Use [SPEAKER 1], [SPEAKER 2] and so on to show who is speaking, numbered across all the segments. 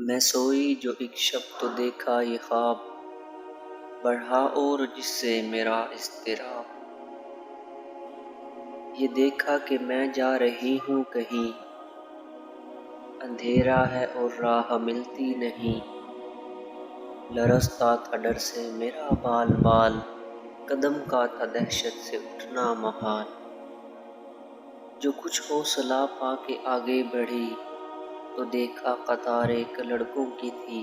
[SPEAKER 1] میں سوئی جو ایک شب تو دیکھا یہ خواب بڑھا اور جس سے میرا اضطراب، یہ دیکھا کہ میں جا رہی ہوں کہیں، اندھیرا ہے اور راہ ملتی نہیں، لرزتا تھا ڈر سے میرا بال بال، قدم کا تھا دہشت سے اٹھنا محال، جو کچھ حوصلہ پا کے آگے بڑھی تو دیکھا قطار ایک لڑکوں کی تھی،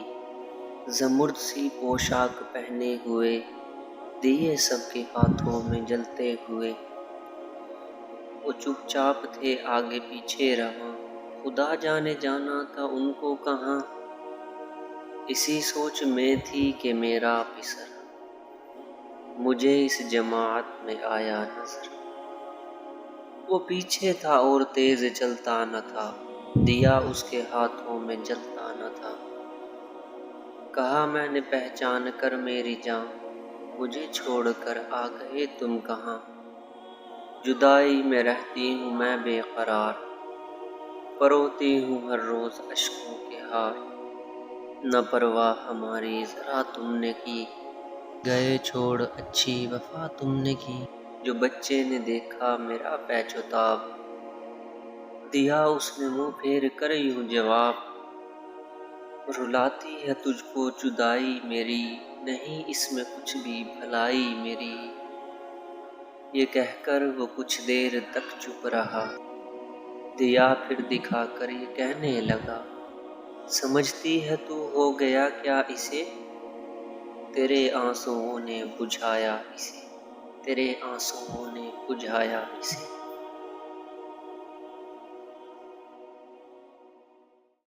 [SPEAKER 1] زمرد سی پوشاک پہنے ہوئے، دیے سب کے ہاتھوں میں جلتے ہوئے، وہ چپ چاپ تھے آگے پیچھے رہاں، خدا جانے جانا تھا ان کو کہاں، اسی سوچ میں تھی کہ میرا پسر مجھے اس جماعت میں آیا نظر، وہ پیچھے تھا اور تیز چلتا نہ تھا، دیا اس کے ہاتھوں میں جلتا نہ تھا، کہا میں نے پہچان کر میری جاں، مجھے چھوڑ کر آ گئے تم کہاں، جدائی میں رہتی ہوں میں بے قرار، پروتی ہوں ہر روز اشکوں کے ہار، نہ پرواہ ہماری ذرا تم نے کی، گئے چھوڑ اچھی وفا تم نے کی، جو بچے نے دیکھا میرا پیچ و تاب، دیا اس نے منہ پھیر کر یوں جواب، رلاتی ہے تجھ کو جدائی میری، نہیں اس میں کچھ بھی بھلائی میری، یہ کہہ کر وہ کچھ دیر تک چپ رہا، دیا پھر دکھا کر یہ کہنے لگا، سمجھتی ہے تو ہو گیا کیا اسے، تیرے آنسوؤں نے بجھایا اسے، تیرے آنسوؤں نے بجھایا اسے۔